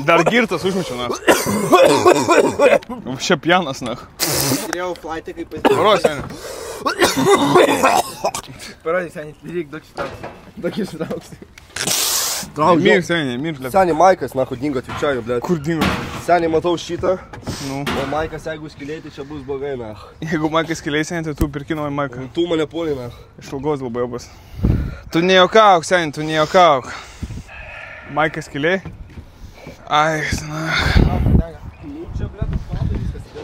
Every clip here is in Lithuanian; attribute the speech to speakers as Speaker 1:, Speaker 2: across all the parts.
Speaker 1: Dar girtas užmečiau, na. Šia pjanas, na.
Speaker 2: Turėjau flaitį kaip pasitikėjau.
Speaker 1: Paro, seniai.
Speaker 2: Parodė, seniai, reik daug ištrauksi.
Speaker 1: Mir, seniai, mir, blėt.
Speaker 3: Seniai, Maikas, nahu, dingo, atvičiaju, blėt.
Speaker 1: Kur dingo?
Speaker 3: Seniai, matau šitą.
Speaker 1: Nu.
Speaker 3: O Maikas, jeigu skiliai, tai čia bus blogai, na.
Speaker 1: Jeigu Maikas skiliai, seniai, tai tu pirkinau į Maiką.
Speaker 3: Tu mane puolai, na.
Speaker 1: Iš ilgos labai bus. Tu nejuokauk, seniai, tu nejuokauk. Maikas skiliai? Ai, na.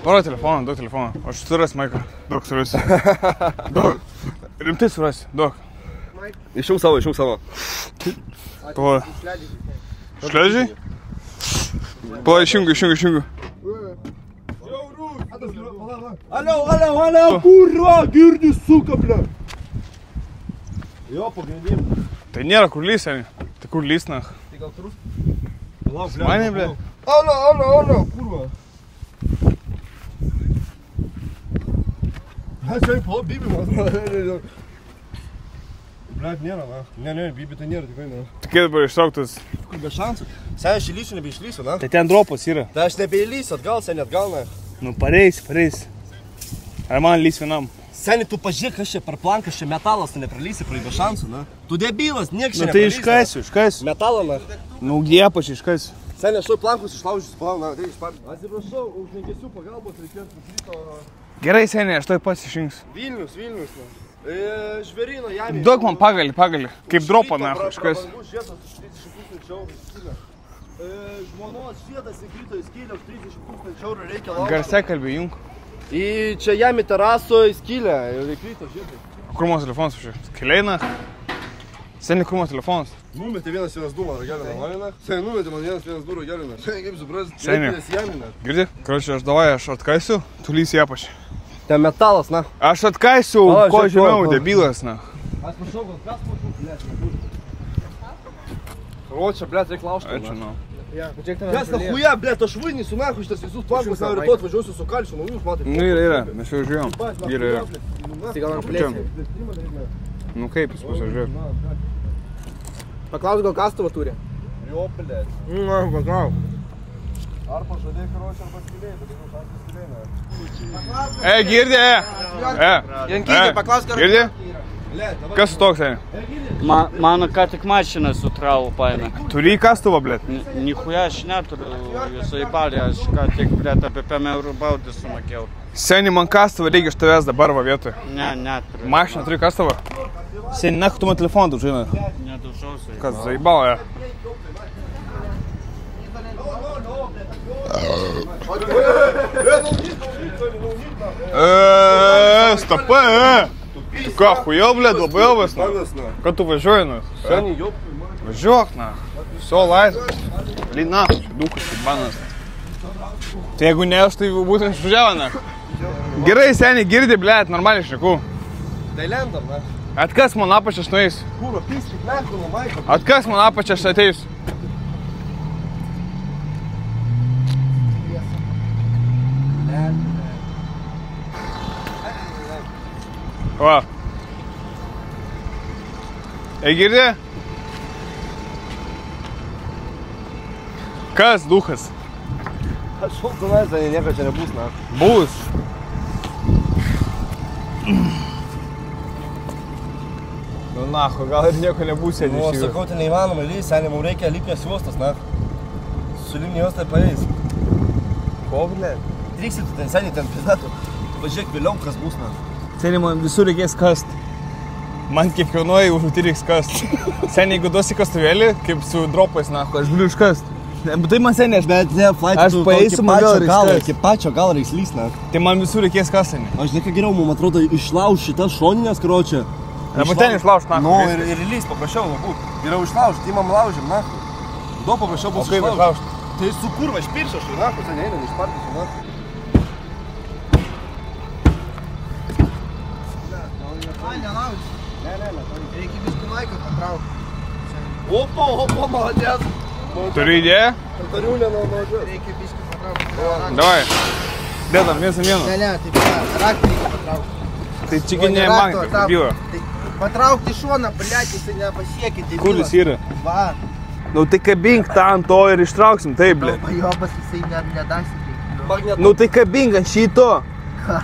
Speaker 1: Paro telefoną, duok telefoną. Aš surasi Maiką. Duok surasi. Duok. Rimtai surasi, duok.
Speaker 3: Išjung savo.
Speaker 1: Pala. Šleidžiai? Pala, išjungiu.
Speaker 3: Alio, kurva, girdi, suka, ble. Jo, pagrindim.
Speaker 1: Tai nėra kur lys, seniai. Tai kur lys, na.
Speaker 3: Tai gal turus? Lauk, ble.
Speaker 1: Mane, ble.
Speaker 3: Alio, kurva. Seniai, pala, bibi, man. Blet, nėra, na. Ne, bibi tai nėra, tikrai nėra.
Speaker 1: Tai kaip dabar ištrauktas?
Speaker 3: Kur be šansų? Seniai, aš įlysiu, nebeišlysiu, na.
Speaker 1: Tai ten dropas yra.
Speaker 3: Tai aš nebeįlysiu, atgal, seniai, atgal, na.
Speaker 1: Nu, pareis. Ar man lys vienam?
Speaker 3: Seniai, tu pažiūrėk, kas čia per plankas, čia metalas, tu nepralysi, praeibė šansų, na. Tu debilas, nieks čia
Speaker 1: Nu, tai
Speaker 3: nepralysi.
Speaker 1: iškasiu.
Speaker 3: Metalą, na.
Speaker 1: Nu, diepačiai iškasiu.
Speaker 3: Seniai, aš toj plankus išlaužysiu, planą, tai išparti. Atsiprašau, už nenkesių pagalbos reikės pasryto...
Speaker 1: Gerai, seniai, aš toj pats išjungsiu.
Speaker 3: Vilnius, na. Žvėryno, Jamė.
Speaker 1: Duok man pagalį. Kaip dropą, na, iškasiu.
Speaker 3: Žmonos šiedas įkrito į skylę už 30 000 eurų reikia laukti.
Speaker 1: Garse kalbė, jung.
Speaker 3: Į čia Jamė teraso į skylę ir įkrito žiedai.
Speaker 1: Kur mano telefonas už čia? Skiliai, na? Seniai, kur mano telefonas?
Speaker 3: Numetė 112 man ragelina, malina. Seniai, numetė man 112 ragelina. Seniai, kaip suprasti?
Speaker 1: Seniai. Girdi? Karočiui, aš davai, aš atkasiu, tu lys į apačią.
Speaker 3: Ten metalas, na.
Speaker 1: Aš atkasiu, ko žemiau, debilas, na.
Speaker 3: Aš prašau, gal kas mažų, blėt, nebūtų. O, čia, blėt, reik laužti.
Speaker 1: Ačiū, na.
Speaker 3: Kas na chuja, blėt, aš vainisu, nahu, šitas visus plankus, na, rytoj atvažiuosiu su kalčiu, naujus matai.
Speaker 1: Nu, yra, mes jau žiūrėjom. Yra.
Speaker 2: Tai gal plėsi.
Speaker 1: Nu, kaip jis pasižiūrėk.
Speaker 2: Paklaus, gal kastuvą turi?
Speaker 3: Jo, blėt.
Speaker 2: Na, paklaus.
Speaker 3: Ar pažadėjai, karočiui, arba skiliai, bet jeigu šansas skiliai, na.
Speaker 1: Girdi,
Speaker 2: Jankyti, paklaus,
Speaker 1: Girdi? Kas toks, seniai?
Speaker 4: Mano ką tik mašiną su tralu paėmė.
Speaker 1: Turi į kastuvą, blėt?
Speaker 4: Nichuja aš neturiu, visai balį, aš ką tik, blėt, apie 5 eurų baudį sumokėjau.
Speaker 1: Seniai, man kastuvą reikia iš tavęs dabar va vietoj.
Speaker 4: Ne, neturiu.
Speaker 1: Mašiną turi kastuvą? Seniai, nahu, tu man telefoną daužinai.
Speaker 4: Nedušausiai.
Speaker 1: Kas zaibalo, ja? Stopai, Tu ką, chujel, blėt, labai jovas, na? Ką tu važiuoji, na?
Speaker 3: Seniai, jau.
Speaker 1: Važiuok, na. Viso laisvas. Lina, dukas kaip banas. Tai jeigu ne aš, tai būtent išvažiavo, na. Gerai, seniai, girdi, blėt, normaliai šneku.
Speaker 3: Tai lendam, na.
Speaker 1: Atkas man apačią aš nueisiu.
Speaker 3: Kūro, piskit, lendam, na, Maiko.
Speaker 1: Atkas man apačią aš ateisiu. Va. Girdi? Kas, duchas?
Speaker 3: Aš šaltunai, tai nieko čia nebus, na.
Speaker 1: Bus. Nu, nacho, gal ir nieko nebus, seniai.
Speaker 3: O, sakau, tai neįmanoma, lys, seniai, mums reikia lipnės juostos, na. Su lipnė juostai paeis.
Speaker 1: Ko, blė?
Speaker 3: Triksi tu ten, seniai, ten pizatų. Važiuok vėliau, kas bus, na.
Speaker 1: Seniai, man visur reikės kast. Man kiekvienoje užduotį reiks kast. Seniai, jeigu duosi kastuvėlį, kaip su dropais, nacho, aš galiu iškast. Bet tai man seniai,
Speaker 3: Bet ne, flight,
Speaker 1: Aš paeisiu, man gal reiks kast.
Speaker 3: Iki pačio gal reiks lys, na.
Speaker 1: Tai man visur reikės kast, seniai.
Speaker 3: Aš nieka geriau, man atrodo, išlauž šitas šoninės, karočią.
Speaker 1: Arba ten išlaužt, nacho.
Speaker 3: Nu, ir lys paprašiau, nu, būt. Geriau išlaužt, imam laužim, nacho. Do paprašiau bus
Speaker 1: kaip išlaužt?
Speaker 3: Tai su kurva, aš piršiu, aš nacho, seniai, einam, išpartysiu, nacho.
Speaker 2: Reikia biškį Maiko patraukti.
Speaker 3: Opa, malodės.
Speaker 1: Turi idėją?
Speaker 3: Tariūnė nuodžiu.
Speaker 2: Reikia biškį patraukti.
Speaker 1: Davai. Dėdam, vienas ant vieno.
Speaker 2: Ne, taip, raktį reikia patraukti.
Speaker 1: Tai čia ne magnetas, byla.
Speaker 2: Patraukti šoną, blėt, jisai nepasiekė.
Speaker 1: Kur jis yra?
Speaker 2: Va.
Speaker 1: Nu tai kabink tą ant to ir ištrauksim, taip, blė.
Speaker 2: Pajobas jisai nedasi.
Speaker 1: Nu tai kabink ant šito.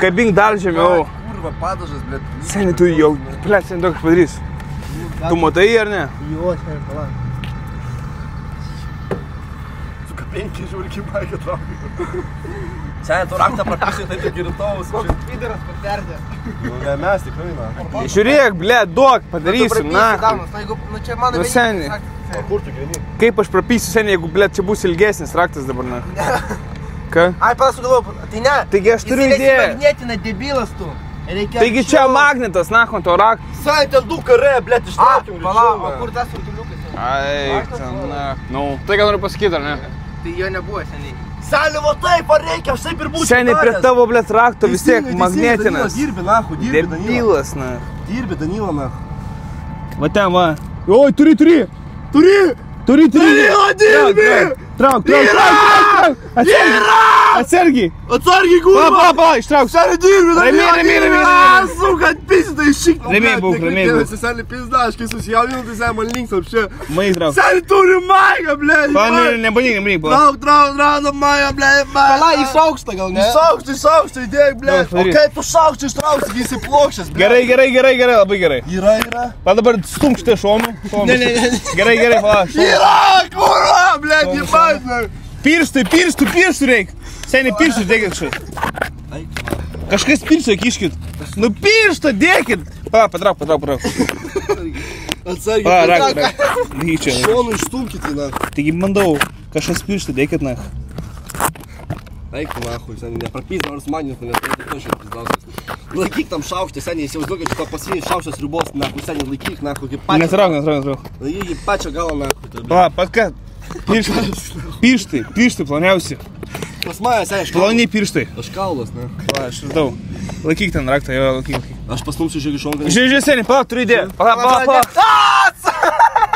Speaker 1: Kabink dar žemiau.
Speaker 3: Kurva, padažas, blėt.
Speaker 1: Seniai, tu jau, blė, seniai daug padarys. Tu matai ar ne?
Speaker 2: Jo, seniai, palauk.
Speaker 3: Su kapenki žiūri, kaip baigė traukia. Seniai, tu raktą prapisai, tai tu giritavus.
Speaker 2: Vydaras paterdė.
Speaker 3: Nu, ne, mes tikrai, na.
Speaker 1: Žiūrėk, blė, duok, padarysim, na.
Speaker 2: Nu čia mano
Speaker 1: Nu, seniai.
Speaker 3: O kur tu grini?
Speaker 1: Kaip aš prapysiu seniai, jeigu, blė, čia bus ilgesnis raktas dabar, na. Ką?
Speaker 2: Ai, palas sugalvoju, tai ne.
Speaker 1: Taigi aš turiu idėją.
Speaker 2: Jis magnetina debilas tu.
Speaker 1: Taigi čia magnetas, na, ant to rakto.
Speaker 3: Seniai, ten du kare, blėt, ištraukim.
Speaker 2: Palauk, o kur tas rutuliukas?
Speaker 1: Ai, ten, na. Nu, tai ką noriu pasakyti, ar ne?
Speaker 2: Tai jo nebuvo seniai.
Speaker 3: Seniai, va taip, ar reikia, aš taip ir būsiu.
Speaker 1: Seniai prie tavo, blė, rakto vis tiek magnetinas.
Speaker 3: Dirbi, nahu, dirbi, Danila.
Speaker 1: Debilas, na.
Speaker 3: Dirbi, Danila, nahu.
Speaker 1: Va ten, va. Oi, turi. Turi.
Speaker 3: Danila, dirbi!
Speaker 1: Trauk. Atsargiai.
Speaker 3: Atsargiai, kurva!
Speaker 1: Pa, ištrauk.
Speaker 3: Seniai, dirbi, Danila,
Speaker 1: Ramiai.
Speaker 3: Suka, pizda, iššik.
Speaker 1: Ramiai būk.
Speaker 3: Seniai, pizda, aš kai susijaudinu, tai seniai man links apšė.
Speaker 1: Mai trauk.
Speaker 3: Seniai, turi maigą, blė.
Speaker 1: Pa, nebandyk, pa.
Speaker 3: Trauk, maigą, blė, maigą.
Speaker 2: Pala, išaukšta gal, ne?
Speaker 3: Išaukšta, įdėk, blė. O kai tu šaukšta ištrauksi, kai jisi plokščias, blė.
Speaker 1: Gerai, labai gerai.
Speaker 3: Yra.
Speaker 1: Pa dabar stumk šitą šoną.
Speaker 2: Ne.
Speaker 1: Gerai, pala.
Speaker 3: Yra, kurva, blė, nepaisna.
Speaker 1: Pirštų reik. Seniai pirštų dėkit šit. Kažkas pirštą kiškit. Nu pirštą dėkit. Pa, patrauk.
Speaker 3: Atsargiai.
Speaker 1: Pa, rak. Lyčia.
Speaker 3: Šonų išstumkit, na.
Speaker 1: Taigi bandau, kažkas pirštą dėkit, na.
Speaker 3: Eik, nahui, seniai, neprapyzda, nors maninku, nes tai tošiai pizdausias. Laikyk tam šaukštę, seniai, įsivaizduokit, šito pasiniai šaukštės ribos, nahui, seniai, laikyk, nahui, kaip pačią.
Speaker 1: Netrauk.
Speaker 3: Laikyk pačią galą, nahui.
Speaker 1: Pa, pat ką? Pirštai, ploniausi.
Speaker 3: Pas mane, seniai,
Speaker 1: Ploniai pirštai.
Speaker 3: Aš kaulas, ne.
Speaker 1: Pa, aš radau. Laikyk ten raktą, jo, laikyk.
Speaker 3: Aš pastumsiu žiūrėk šonką.
Speaker 1: Žiūrėk, seniai, pa, turiu idėją. Pa.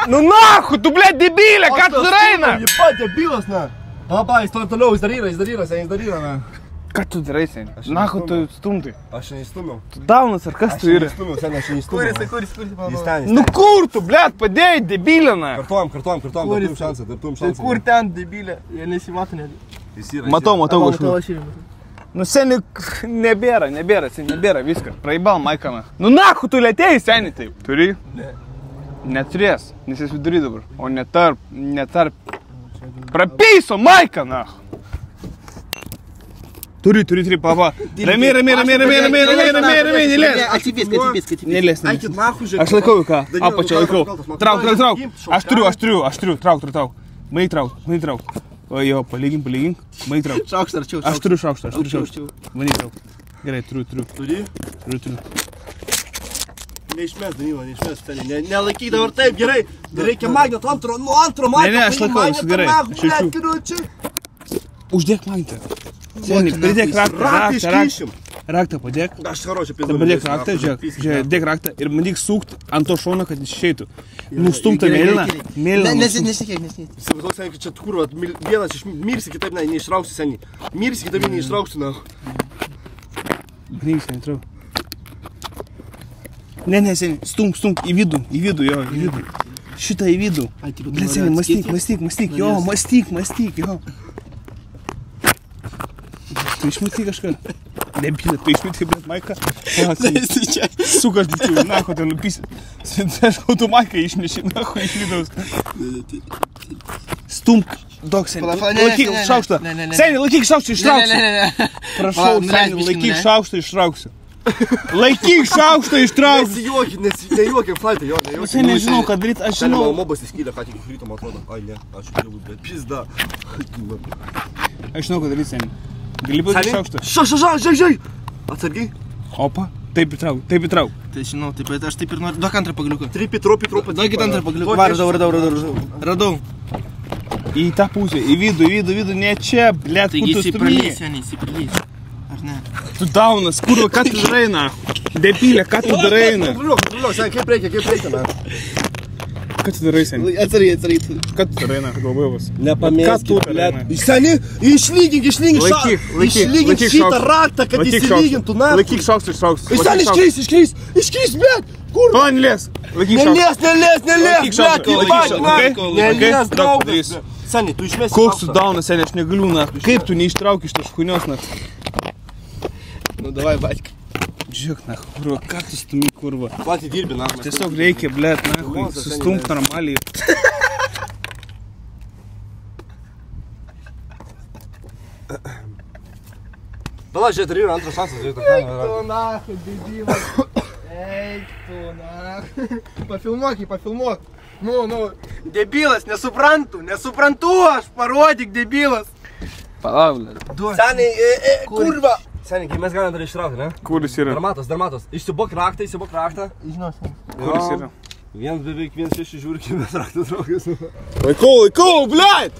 Speaker 1: Nu nahu, tu, blė, debilė, ką tu darai, na?
Speaker 3: Jį pat, debilas, na. Papa, jis toliau, jis daryra, na.
Speaker 1: Ką tu darai, seniai? Nahu, tu stumtai.
Speaker 3: Aš neįstumiau.
Speaker 1: Tu daunas, ar kas tu yra?
Speaker 3: Aš neįstumiau. Jis ten.
Speaker 1: Nu kur tu, blė, padėjai, debilė, na?
Speaker 3: Kartuojam, turim šansą.
Speaker 2: Kur ten debilė? Jie nesimato net.
Speaker 1: Matau kažkur. Nu seniai, nebėra viskas. Praibal, Maikana. Nu nahu, tu lėtėjai, seniai, taip. Turi? Ne. Neturės, nes jis vidury dabar. O netarp. Prapeiso, Maikana. Turi, papa. Ramiai, nelės.
Speaker 2: Atsipėsk.
Speaker 1: Nelės.
Speaker 3: Eikit nahu, žiūrėk.
Speaker 1: Aš laikau ką? Apačią laikau. Trauk. Aš turiu. Trauk. Mai trauk. O jo, palygink. Mai trauk.
Speaker 2: Šaukštą arčiau.
Speaker 1: Aš turiu šaukštą. Mani trauk. Gerai, turiu.
Speaker 3: Turi?
Speaker 1: Turiu.
Speaker 3: Neišmės, Danila, seniai. Nelaikyk dabar taip, gerai. Reikia magneto antro magneto.
Speaker 1: Ne, aš laikau, viskas gerai. Uždėk magnetą. Seniai, pridėk raktą padėk.
Speaker 3: Aš haročią pizdą.
Speaker 1: Dabar dėk raktą, žiūrėk, dėk raktą ir bandyk sukt ant to šono, kad jis išeitų. Nustumta mėlyną.
Speaker 2: Nesikėk.
Speaker 3: Įsivaizduok, seniai, kad čia kurva, vienas mirsi, kitaip neištrauksi, seniai. Mirsi, kitaip neištrauksi, na.
Speaker 1: Bandyk, seniai, trauk. Ne, seniai, stumk, į vidų. Šitą į vidų. Blet, seniai, mąstyk, jo. Tu išmatai kažką. Debilė, tu išmatai, blet, Maiką. Suka, aš būčiau, nahu, ten nupysi. Aš tu Maiką išneši, nahu, iš vidaus. Stumk, dok, seniai. Laikyk šaukštą. Seniai, laikyk šaukštą, ištrauksiu. Prašau, seniai, laikyk šaukštą, ištrauksiu. Laikyk šaukštą, ištrauksiu.
Speaker 3: Nejuokiam, flaitą, jo, nejuokiam.
Speaker 1: Seniai, nežinau, ką daryt, aš žinau.
Speaker 3: Seniai, mobas įskylė, ką tik užryto, man atrodo. Ai, ne, aš galiu būt, bet pizda.
Speaker 1: Aš žinau, ką daryt, seniai. Gali būti šaukštą.
Speaker 3: Žiūrėk. Atsargiai.
Speaker 1: Opa, taip įtrauk.
Speaker 2: Tai žinau, aš taip ir noriu. Duok antrą pagaliuką.
Speaker 3: Trupį.
Speaker 2: Duokit antrą pagaliuką. Radau.
Speaker 1: Į tą pusę, į vidų, ne čia, blėt, kur tu stumi.
Speaker 2: Įsipralys. Ar ne?
Speaker 1: Tu daunas, kurva, ką tu darai, na? Depilė, ką tu darai, na?
Speaker 3: Kontroliuok, seniai, kaip reikia, na.
Speaker 1: Ką tu darai, seniai?
Speaker 2: Atsargiai.
Speaker 1: Ką tu darai, na, galvojus?
Speaker 3: Nepamėskit, blėt. Seniai, išlygink šitą raktą, kad įsilygintų, na.
Speaker 1: Laikyk šaukštą,
Speaker 3: Seniai, iškrys, blėt. Kur?
Speaker 1: Pala, nelės. Laikyk šaukštą.
Speaker 3: Nelės,
Speaker 1: šaukštą, laikyk šaukštą,
Speaker 3: Nelės,
Speaker 1: Daug padarys.
Speaker 3: Seniai, tu išmesi
Speaker 1: Koks tu dauna, seniai, aš negaliu, na. Kaip tu neištrauki iš tos chuinios, na.
Speaker 3: Nu, davai, bačka.
Speaker 1: Žiūrėk, na, kurva, ką tu stumi, kurva.
Speaker 3: Patį dirbi, na.
Speaker 1: Tiesiog reikia, blėt, na, sustumk normaliai.
Speaker 3: Pala, žiūrėt, yra antras šansas, žiūrėt.
Speaker 2: Eik tu nahu, debilas. Eik tu nahu. Pafilmuok. Nu, debilas, nesuprantu aš, parodyk, debilas.
Speaker 1: Palauk, blėt.
Speaker 3: Seniai, kurva. Seniai, kai mes galim dar ištraukti, ne?
Speaker 1: Kuris yra?
Speaker 3: Darmatas. Išsibok raktą.
Speaker 2: Žinau,
Speaker 1: Kuris yra?
Speaker 3: Beveik 1,6 žiūri, kai mes raktą traukius.
Speaker 1: Laikau, blėt!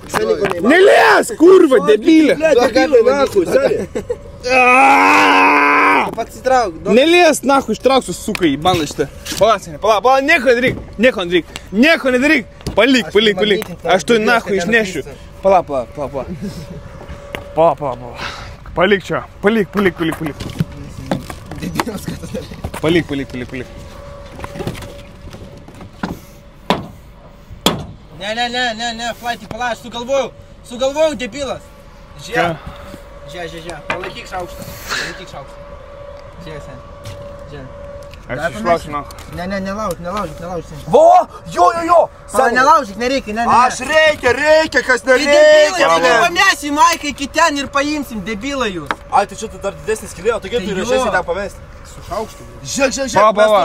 Speaker 1: Nelės, kurva, debilė!
Speaker 2: Pats įtrauk.
Speaker 1: Nelės, nahu, ištrauksiu, suka, į bandą šitą. Pala, nieko nedaryk. Palik. Aš tu nahu išnešiu. Pala. Palik čia. Palik.
Speaker 2: Debilas, ką tu darai.
Speaker 1: Palik.
Speaker 2: Ne, Flighty, pala, aš sugalvojau, debilas. Žiūrėk, palaikyk šaukštą. Žiūrėk, sen. Žiūrėk.
Speaker 1: Aš išlauksiu, nahu.
Speaker 2: Ne, nelaužyk, sen.
Speaker 3: Vo, jo.
Speaker 2: Pala, nelaužyk, nereikia, ne.
Speaker 3: Aš reikia, kas
Speaker 2: Tai
Speaker 3: nereikia.
Speaker 2: debilai, tai pamesim Maiką iki ten ir paimsim, debilai jūs.
Speaker 3: Ai, tai čia tu dar didesnis skylė, o tokia tu ir išėsi ten pamesti.
Speaker 2: Su šaukštu.
Speaker 3: Žiūrėk,
Speaker 1: Pala,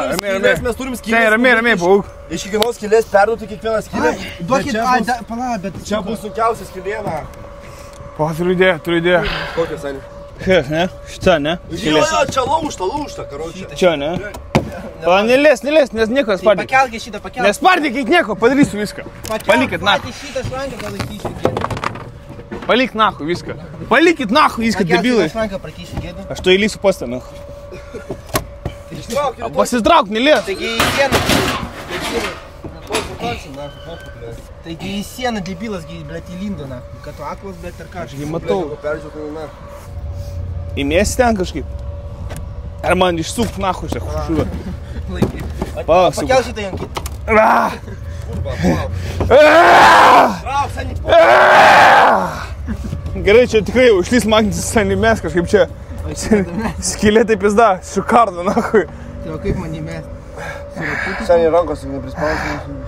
Speaker 3: mes turim skylės.
Speaker 1: Ramiai, bauk.
Speaker 3: Iš kiekvienos skylės perduoti kiekvieną skylę.
Speaker 2: Duokit, pala, bet...
Speaker 3: Čia bus sunkiausia skylė, na.
Speaker 1: Pala, turiu idėją.
Speaker 3: Kokia, Sani?
Speaker 1: Ne? Šitą, ne?
Speaker 3: Jo, čia laužta, karočią.
Speaker 1: Čia, ne? Pala, nelės, nes nieko nespardyk.
Speaker 2: Pakelkit šitą,
Speaker 1: Nespardyk iki nieko, padarysiu viską. Palikit nahu.
Speaker 2: Šitą šranką palaikysiu gėdą.
Speaker 1: Palik nahu viską. Palikit nahu viską, debilai.
Speaker 2: Šranką prakysiu gėdą.
Speaker 1: Aš to įlysiu postą, nahu.
Speaker 3: Ištrauk,
Speaker 1: Pasitrauk, nelės.
Speaker 2: Taigi į sieną. Taigi į sieną debilas, blėt, įlindo, na. Kad tu aklas, blėt, ar ką.
Speaker 1: Aš matau. Įmėsi ten kažkaip. Ar man išsuk nahu šią šuvę. Pala, suku.
Speaker 2: Pakel šitą jankit.
Speaker 1: Gerai, čia tikrai užlys magnetis sanimės kažkaip čia. Skylė taip pizda, šukardo, nahui.
Speaker 2: Tai o kaip man įmest?
Speaker 3: Seniai rankos neprispausime.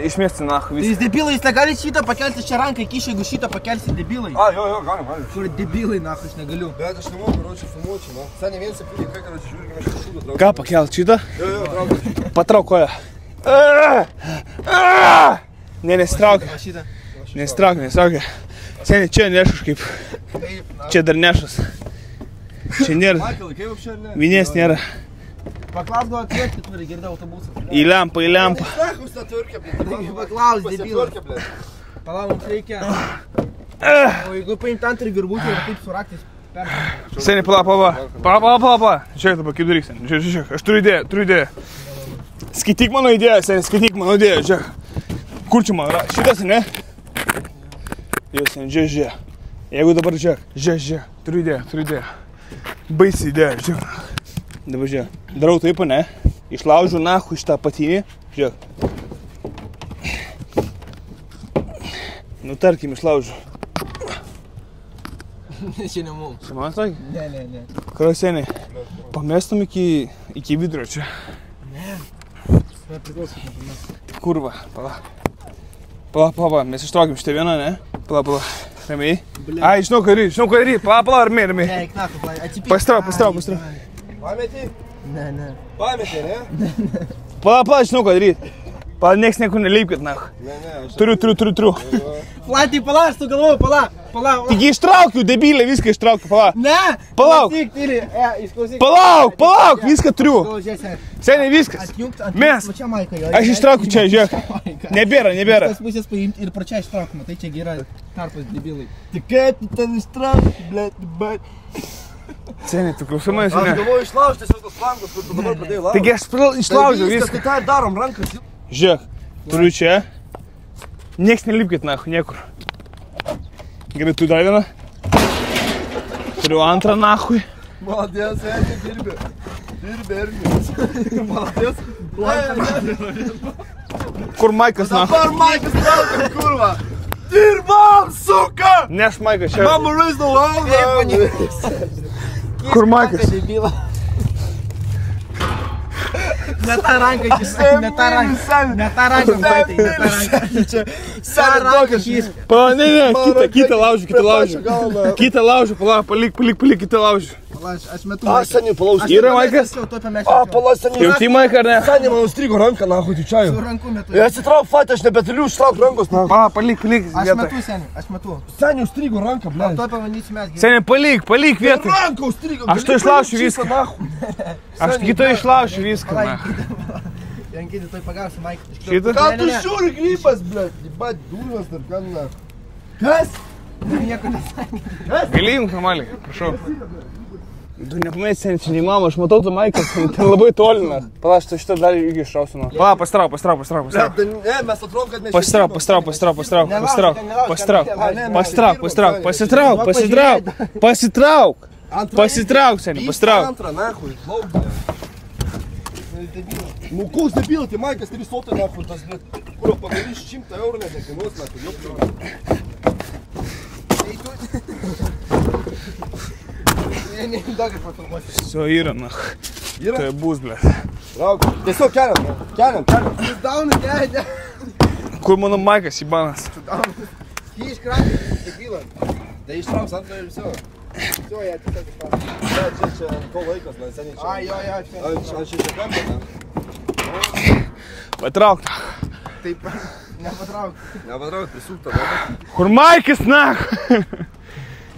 Speaker 1: Išmesti nahui
Speaker 2: Tai
Speaker 1: viską.
Speaker 2: jūs debilai, jūs negalit šitą pakelti, čia ranką įkiš, jeigu šitą pakelsi debilai.
Speaker 3: Jo, galim.
Speaker 2: Kur debilai, nahui, aš negaliu.
Speaker 3: Bet aš nemoku, karočią, filmuočiau, na. Seniai 1,7, kai, karočią, žiūrėkime šitą šūdą traukti.
Speaker 1: Ką pakelt šitą?
Speaker 3: Jo, traukti.
Speaker 1: Patrauk koją. Ne, nesitrauk.
Speaker 2: Va šitą.
Speaker 1: Nesitrauk. Seniai, čia nešus kaip. Čia dar nešus. Čia nėra.
Speaker 3: Maikelai, kaip apšė, ar ne?
Speaker 1: Vinės nėra.
Speaker 2: Paklaus gal atviesti turi, girdė autobusą.
Speaker 1: Į lempą.
Speaker 3: Nechus tą tvarkę, blėt.
Speaker 2: Paklaus, debilas.
Speaker 3: Pasitvarkę, blėt.
Speaker 2: Pala, mums reikia. O jeigu paimt ant ir virbutį ir taip su raktais peršau.
Speaker 1: Seniai, pala. Žiūrėk dabar, kaip daryk, seniai. Žiūrėk, aš turiu idėją. Skaityk mano idėją, seniai, žiūrėk. Kur čia man yra? Šitas, ne? Jau, seniai, žiūrėk. Jeigu dabar žiūrėk. Turiu idėją. Baisi idėja, žiūrėk. Dabar žiūrėk. Darau taip, ne? Išlaužiu nahu šitą patinį. Žiūrėk. Nu, tarkim, išlaužiu.
Speaker 2: Čia ne mums.
Speaker 1: Čia man sakė?
Speaker 2: Ne.
Speaker 1: Karas, seniai, pamestum iki vidurio čia.
Speaker 2: Ne. Priklauso, nepamest.
Speaker 1: Kurva, pala, mes ištraukim šitą vieną, ne? Pala, ramiai. Ai, žinau, ką daryt, pala, ramiai.
Speaker 2: Ne, eiknaku, atsipyk.
Speaker 1: Pastrauk.
Speaker 3: Pametį?
Speaker 2: Ne.
Speaker 3: Pametį, ne?
Speaker 1: Pala, žinau, ką daryt. Pala, nieks niekur neleipkit, nahu.
Speaker 3: Ne, aš...
Speaker 1: Turiu.
Speaker 2: Flighty, pala, aš sugalvoju, pala.
Speaker 1: Tik ištraukiu, debilė, viską ištraukiu, pala.
Speaker 2: Ne!
Speaker 1: Palauk.
Speaker 2: Klausyk, tyli, išklausyk.
Speaker 1: Palauk, viską turiu.
Speaker 2: Žiūrėk,
Speaker 1: Seniai, viskas.
Speaker 2: atjungt,
Speaker 1: Mes.
Speaker 2: va čia Maika, jo.
Speaker 1: Aš ištraukiu čia, žiūrėk. Nebėra.
Speaker 2: Tas pusės paimti ir pro čia ištraukime, tai čia yra tarpas debilai.
Speaker 3: Tik kaip tu ten ištrauk, blėt.
Speaker 1: Seniai, tu klausai manęs,
Speaker 3: Aš
Speaker 1: ne?
Speaker 3: galvoju išlaužti tiesiog tos flangus, kur tu dabar pradėjai laužti.
Speaker 1: Taigi aš išlaužiau
Speaker 3: Tai
Speaker 1: viską.
Speaker 3: tą ir darom, rankas.
Speaker 1: Žiūrėk, turiu čia. Nieks nelipkit, nahu, niekur. Gerai, tu dar vieną. Turiu antrą, nahui.
Speaker 3: Молодец, Эдик, dirbi. Dirbi, Ernis. Молодец.
Speaker 1: Kur Maikas, na?
Speaker 3: Dabar Maikas traukia, kurva. Dirbam, suka!
Speaker 1: Neš Maikas čia.
Speaker 3: Mama raise the world.
Speaker 1: Kur Maikas?
Speaker 2: Ne tą ranką, ne tą ranką, ne tą ranką, matai, ne tą ranką.
Speaker 1: Ne, kitą laužiu. Kitą laužiu, palik, kitą laužiu.
Speaker 2: Aš metu.
Speaker 3: A, seniai palaužiu.
Speaker 1: Yra Maikas?
Speaker 3: Pala, seniai.
Speaker 1: Jauti Maiką, ar ne?
Speaker 3: Seniai, man užstrigo ranką, nahu, tu čia jau.
Speaker 2: Su ranku metu.
Speaker 3: Atsitrauk, fatė, aš nebeturiu ištrauk rankos, nahu.
Speaker 1: Palik.
Speaker 2: Aš metu, seniai, aš metu.
Speaker 3: Seniai, užstrigo ranką, ble.
Speaker 2: To pabandysim mes.
Speaker 1: Seniai, palik vietą.
Speaker 3: Ranką užstrigo.
Speaker 1: Aš tu išlaušiu viską. Aš kito išlaušiu viską, na.
Speaker 2: Jankyti, toj pagausiu, Maiką.
Speaker 1: Šitą?
Speaker 3: Ką tu žiūri, grypas, ble. Libat, durnas, dar ką, na. Kas?
Speaker 2: Nieko nesakė.
Speaker 1: Gali jums normaliai, prašau. Tu nepamėsi, seniai, čia neįmanoma, aš matau tą Maiką, ten labai tolina. Pala, aš šitą dar irgi išrausiu, na. Pala, pasitrauk.
Speaker 3: Ne, mes atrodom, kad mes...
Speaker 1: Pasitrauk, seniai, pasitrauk.
Speaker 3: Antrą, nahui, lauk, ble. Nu, koks debilas, tai Maikas 3 sotai, nahui, tas, ble, kurio padarys 100 eurų net nekainuos, nahui, jop.
Speaker 1: Все, yra, na. Tai bus, ble.
Speaker 3: Rauk, tiesiog keliam.
Speaker 2: Daunu, ne.
Speaker 1: Kur mano Maikas, įbanas?
Speaker 2: Jį iškratė, debila.
Speaker 3: Tai ištrauks antrą ir viso.
Speaker 2: Все, я tiesiog iškratė.
Speaker 3: Čia ko laikas, man seniai čia.
Speaker 2: Ai, jo, čia.
Speaker 3: Aš čia kampė, na.
Speaker 1: Patrauk.
Speaker 2: Taip, nepatrauk.
Speaker 3: Nepatrauk, prisūkta, na.
Speaker 1: Kur Maikas, na?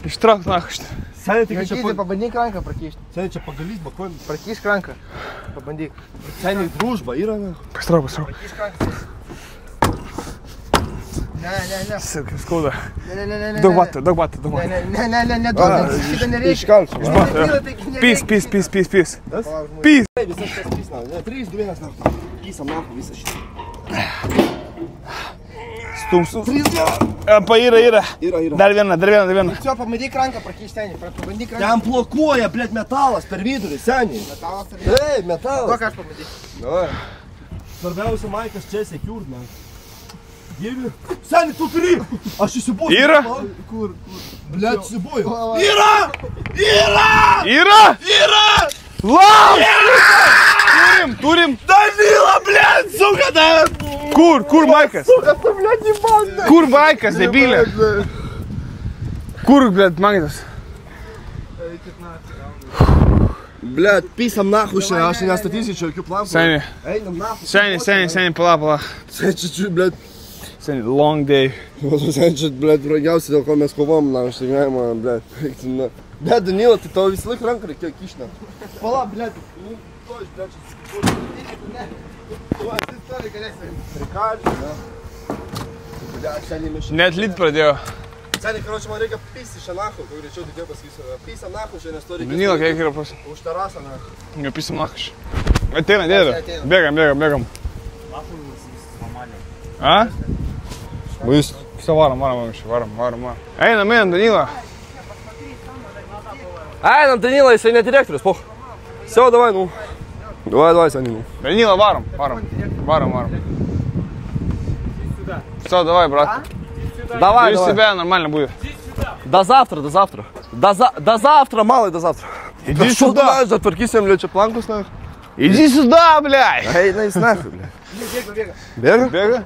Speaker 1: Ištrauk, na, šitą.
Speaker 3: Seniai, tik čia...
Speaker 2: Jankyti, pabandyk ranką prakišti.
Speaker 3: Seniai, čia pagalys, bakojim.
Speaker 2: Prakišk ranką. Pabandyk.
Speaker 3: Seniai, družba yra, na.
Speaker 1: Pastrauk.
Speaker 2: Prakišk ranką. Ne.
Speaker 1: Kaip skauda.
Speaker 2: Ne.
Speaker 1: Daug bata.
Speaker 2: Ne, duok. Šitą nereikia.
Speaker 3: Iškalsiu, na.
Speaker 1: Pys.
Speaker 3: Visas tas pys, na. Ne, 3, 2, 1, na. Pysam, na, visą šitą.
Speaker 1: Stumsu. Yra.
Speaker 3: Yra.
Speaker 1: Dar viena.
Speaker 2: Все, pabandyk ranką prakišti, seniai. Pabandyk ranką.
Speaker 3: Ten blokuoja, blėt, metalas per vidurį, seniai.
Speaker 2: Metalas ar ne?
Speaker 3: Taip, metalas.
Speaker 2: Duok aš pabandyk.
Speaker 3: Davai. Svarbiausia, Maikas čia sekiurt, man. Jeigu... Seniai, tu turi! Aš įsibuoju.
Speaker 1: Yra?
Speaker 2: Kur?
Speaker 3: Blėt, įsibuoju.
Speaker 1: Yra! Lauk! Turim!
Speaker 3: Danila, blėt, suka dar!
Speaker 1: Kur Maikas?
Speaker 3: Suka, tu, blėt, į bandą!
Speaker 1: Kur Maikas, debilė? Kur, blėt, Maikas?
Speaker 3: Blėt, pysam nahu šiandien, aš nestatysiu čia jokių plankų.
Speaker 1: Seniai.
Speaker 3: Einam nahu.
Speaker 1: Seniai, pala.
Speaker 3: Seniai, blėt.
Speaker 1: Seniai, long day.
Speaker 3: Seniai, blėt, brangiausia, dėl ko mes kovom, na, aš gyvenimą, blėt. Blėt, Danila, tai tavo visą laiką ranką reikėjo kišti. Pala, blėt. Nu, to iš, blėt, čia.
Speaker 1: Net lyt pradėjo.
Speaker 3: Seniai, karoči, man reikia pysti šią nahu, kai greičiau tikėjau pasakysiu. Pysam nahu šiandien, nes to reikia...
Speaker 1: Danila, kiek yra pas?
Speaker 3: Už terasą, na.
Speaker 1: Jo, pysam nahu. Ateina, dėdė. Bėgam. A?
Speaker 3: Bus.
Speaker 1: Все, varom. Einam, Danila.
Speaker 3: Einam, Danila, jisai ne direktorius, poh. Все, давай, ну. Давай, Саня, ну.
Speaker 1: Данила, варом. Все, давай, брат.
Speaker 3: Давай.
Speaker 1: Без себя нормально будет.
Speaker 3: До завтра. До завтра, малый, до завтра.
Speaker 1: Иди
Speaker 3: что
Speaker 1: сюда.
Speaker 3: Знаешь, затворки всем леча планку снах.
Speaker 1: Иди сюда, блядь.
Speaker 3: Эй, на нахуй, блядь.
Speaker 2: Бега.
Speaker 3: Бега?